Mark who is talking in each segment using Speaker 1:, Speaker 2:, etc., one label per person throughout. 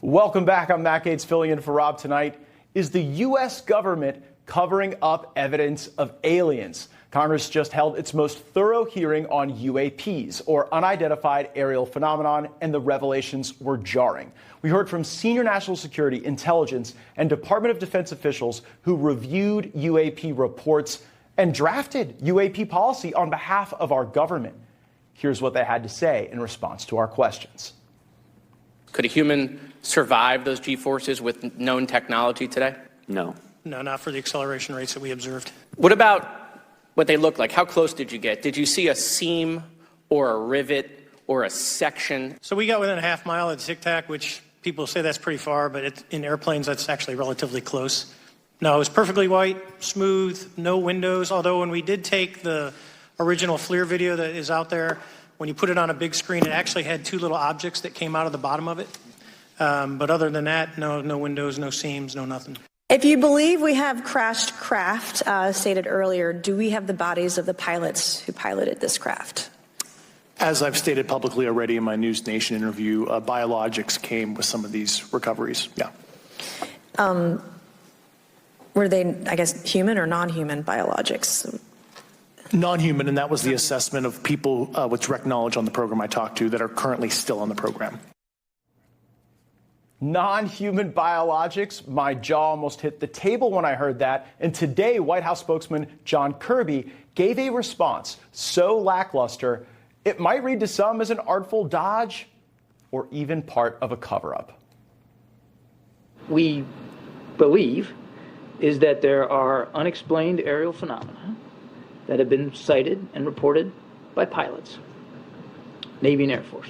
Speaker 1: Welcome back. I'm Matt Gaetz filling in for Rob tonight. Is the U.S. government covering up evidence of aliens? Congress just held its most thorough hearing on UAPs, or Unidentified Aerial Phenomenon, and the revelations were jarring. We heard from senior national security, intelligence, and Department of Defense officials who reviewed UAP reports and drafted UAP policy on behalf of our government. Here's what they had to say in response to our questions.
Speaker 2: Could a human survive those G-forces with known technology today?
Speaker 3: No.
Speaker 4: No, not for the acceleration rates that we observed.
Speaker 2: What about what they look like? How close did you get? Did you see a seam or a rivet or a section?
Speaker 4: So we got within a half mile at Tic Tac, which people say that's pretty far, but in airplanes, that's actually relatively close. No, it was perfectly white, smooth, no windows, although when we did take the original FLIR video that is out there, when you put it on a big screen, it actually had two little objects that came out of the bottom of it. But other than that, no windows, no seams, no nothing.
Speaker 5: If you believe we have crashed craft, stated earlier, do we have the bodies of the pilots who piloted this craft?
Speaker 6: As I've stated publicly already in my News Nation interview, biologics came with some of these recoveries. Yeah.
Speaker 5: Were they, I guess, human or non-human biologics?
Speaker 6: Non-human, and that was the assessment of people with direct knowledge on the program I talked to that are currently still on the program.
Speaker 1: Non-human biologics. My jaw almost hit the table when I heard that. And today, White House spokesman John Kirby gave a response so lackluster, it might read to some as an artful dodge or even part of a cover-up.
Speaker 3: We believe is that there are unexplained aerial phenomena that have been cited and reported by pilots, Navy and Air Force,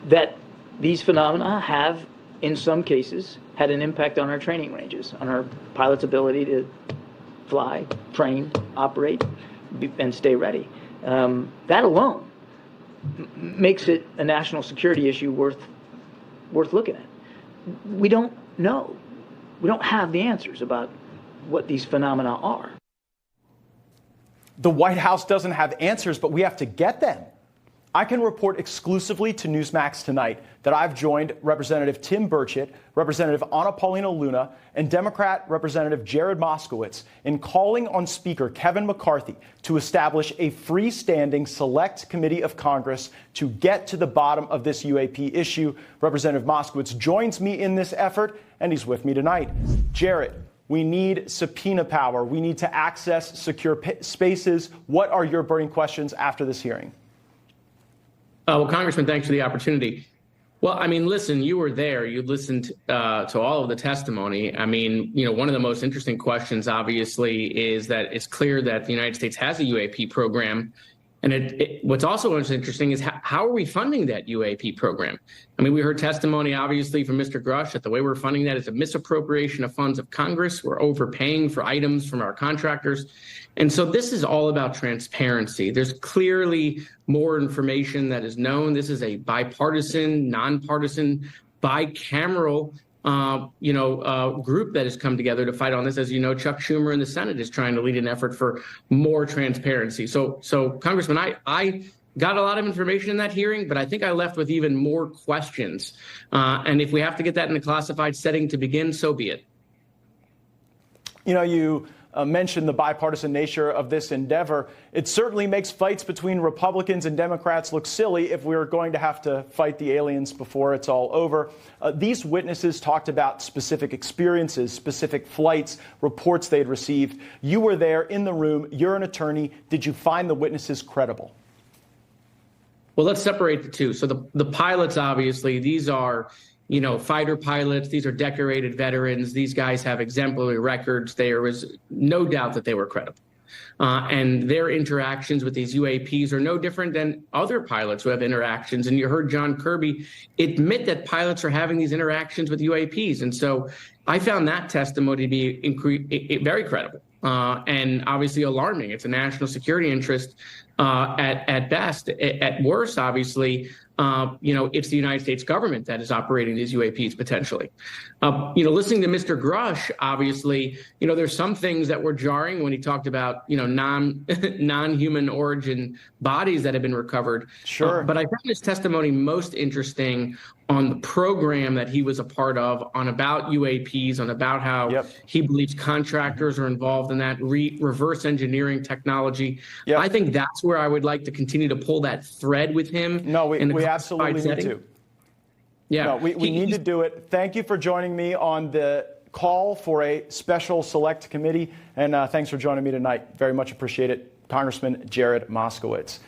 Speaker 3: that these phenomena have, in some cases, had an impact on our training ranges, on our pilots' ability to fly, train, operate, and stay ready. That alone makes it a national security issue worth looking at. We don't know. We don't have the answers about what these phenomena are.
Speaker 1: The White House doesn't have answers, but we have to get them. I can report exclusively to Newsmax tonight that I've joined Representative Tim Burchett, Representative Anna Paulina Luna, and Democrat Representative Jared Moskowitz in calling on Speaker Kevin McCarthy to establish a freestanding select committee of Congress to get to the bottom of this UAP issue. Representative Moskowitz joins me in this effort, and he's with me tonight. Jared, we need subpoena power. We need to access secure spaces. What are your burning questions after this hearing?
Speaker 7: Well, Congressman, thanks for the opportunity. Well, I mean, listen, you were there. You listened to all of the testimony. I mean, you know, one of the most interesting questions, obviously, is that it's clear that the United States has a UAP program. And what's also most interesting is how are we funding that UAP program? I mean, we heard testimony, obviously, from Mr. Grush that the way we're funding that is a misappropriation of funds of Congress. We're overpaying for items from our contractors. And so this is all about transparency. There's clearly more information that is known. This is a bipartisan, nonpartisan, bicameral group that has come together to fight on this. As you know, Chuck Schumer in the Senate is trying to lead an effort for more transparency. So Congressman, I got a lot of information in that hearing, but I think I left with even more questions. And if we have to get that in a classified setting to begin, so be it.
Speaker 1: You know, you mentioned the bipartisan nature of this endeavor. It certainly makes fights between Republicans and Democrats look silly if we're going to have to fight the aliens before it's all over. These witnesses talked about specific experiences, specific flights, reports they'd received. You were there in the room. You're an attorney. Did you find the witnesses credible?
Speaker 7: Well, let's separate the two. So the pilots, obviously, these are fighter pilots. These are decorated veterans. These guys have exemplary records. There was no doubt that they were credible. And their interactions with these UAPs are no different than other pilots who have interactions. And you heard John Kirby admit that pilots are having these interactions with UAPs. And so I found that testimony to be very credible and obviously alarming. It's a national security interest at best. At worst, obviously, it's the United States government that is operating these UAPs potentially. Listening to Mr. Grush, obviously, there's some things that were jarring when he talked about, non-human origin bodies that have been recovered.
Speaker 1: Sure.
Speaker 7: But I found his testimony most interesting on the program that he was a part of, on about UAPs, on about how he believes contractors are involved in that reverse engineering technology. I think that's where I would like to continue to pull that thread with him.
Speaker 1: No, we absolutely need to.
Speaker 7: Yeah,
Speaker 1: no, we need to do it. Thank you for joining me on the call for a special select committee, and thanks for joining me tonight. Very much appreciate it, Congressman Jared Moskowitz.